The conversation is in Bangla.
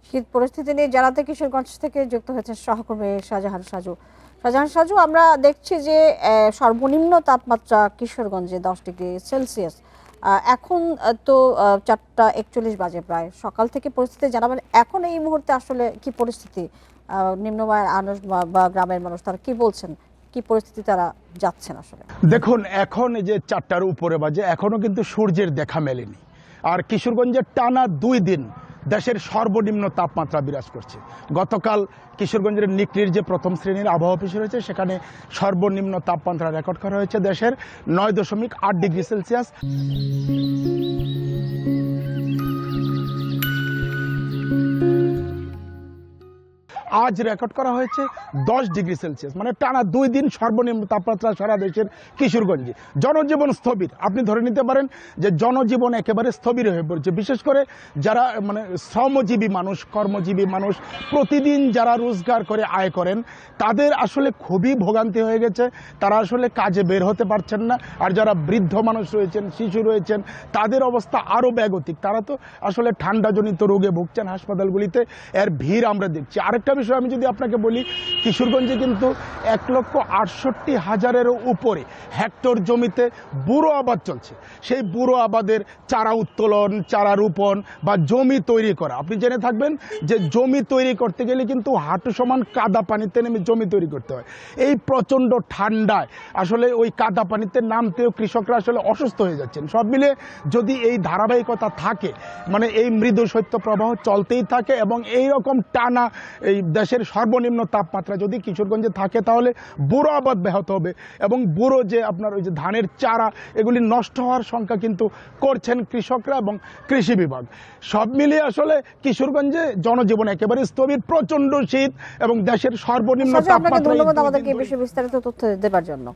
শীত পরিস্থিতি নিয়ে জানাতে কিশোরগঞ্জ থেকে যুক্ত হয়েছেন সহকর্মী শাহজাহান সাজু। শাহজাহান সাজু, আমরা দেখছি যে সর্বনিম্ন তাপমাত্রা কিশোরগঞ্জে 10 ডিগ্রি সেলসিয়াস। এখন তো 4টা 41 বাজে, প্রায় সকাল থেকে পরিস্থিতি জানাবেন। এখন এই মুহূর্তে আসলে কি পরিস্থিতি? নিম্নমায়ের মানুষ বা গ্রামের মানুষ তারা কি বলছেন, কি পরিস্থিতি তারা যাচ্ছেন আসলে? দেখুন, এখন এই যে 4টার উপরে বাজে, এখনো কিন্তু সূর্যের দেখা মেলেনি। আর কিশোরগঞ্জের টানা 2 দিন দেশের সর্বনিম্ন তাপমাত্রা বিরাজ করছে। গতকাল কিশোরগঞ্জের নিকলির যে প্রথম শ্রেণীর আবহাওয়া অফিস রয়েছে, সেখানে সর্বনিম্ন তাপমাত্রা রেকর্ড করা হয়েছে দেশের 9.8 ডিগ্রি সেলসিয়াস। আজ রেকর্ড করা হয়েছে 10 ডিগ্রি সেলসিয়াস, মানে টানা 2 দিন সর্বনিম্ন তাপমাত্রা সারা দেশের কিশোরগঞ্জে। জনজীবন স্থবির, আপনি ধরে নিতে পারেন যে জনজীবন একেবারে স্থবির হয়ে পড়েছে। বিশেষ করে যারা শ্রমজীবী মানুষ, কর্মজীবী মানুষ, প্রতিদিন যারা রোজগার করে আয় করেন, তাদের আসলে খুবই ভোগান্তি হয়ে গেছে। তারা আসলে কাজে বের হতে পারছেন না। আর যারা বৃদ্ধ মানুষ রয়েছেন, শিশু রয়েছেন, তাদের অবস্থা আরও ব্যাগতিক। তারা তো আসলে ঠান্ডাজনিত রোগে ভুগছেন হাসপাতালগুলিতে, এর ভিড় আমরা দেখছি। আরেকটা বিষয় আমি যদি আপনাকে বলি, কিশোরগঞ্জে কিন্তু 1,68,000-এরও উপরে হেক্টর জমিতে বুড়ো আবাদ চলছে। সেই বুড়ো আবাদের চারা উত্তোলন, চারা রোপণ বা জমি তৈরি করা, আপনি জেনে থাকবেন যে জমি তৈরি করতে গেলে কিন্তু হাঁটু সমান কাদা পানিতে নেমে জমি তৈরি করতে হয়। এই প্রচণ্ড ঠান্ডায় আসলে ওই কাদা পানিতে নামতেও কৃষকরা আসলে অসুস্থ হয়ে যাচ্ছেন। সব মিলে যদি এই ধারাবাহিকতা থাকে, মানে এই মৃদু শৈত্য প্রবাহ চলতেই থাকে এবং এই রকম টানা এই দেশের সর্বনিম্ন তাপমাত্রা যদি কিশোরগঞ্জে থাকে, তাহলে বুড়ো আবাদ ব্যাহত হবে এবং বুড়ো যে আপনার ওই যে ধানের চারা, এগুলি নষ্ট হওয়ার সংখ্যা কিন্তু করছেন কৃষকরা এবং কৃষি বিভাগ। সব মিলিয়ে আসলে কিশোরগঞ্জে জনজীবন একেবারে স্থবির, প্রচণ্ড শীত এবং দেশের সর্বনিম্ন আপনাকে তাপমাত্রা। ধন্যবাদ আমাদেরকে এই বিষয়ে বিস্তারিত তথ্য দেবার জন্য।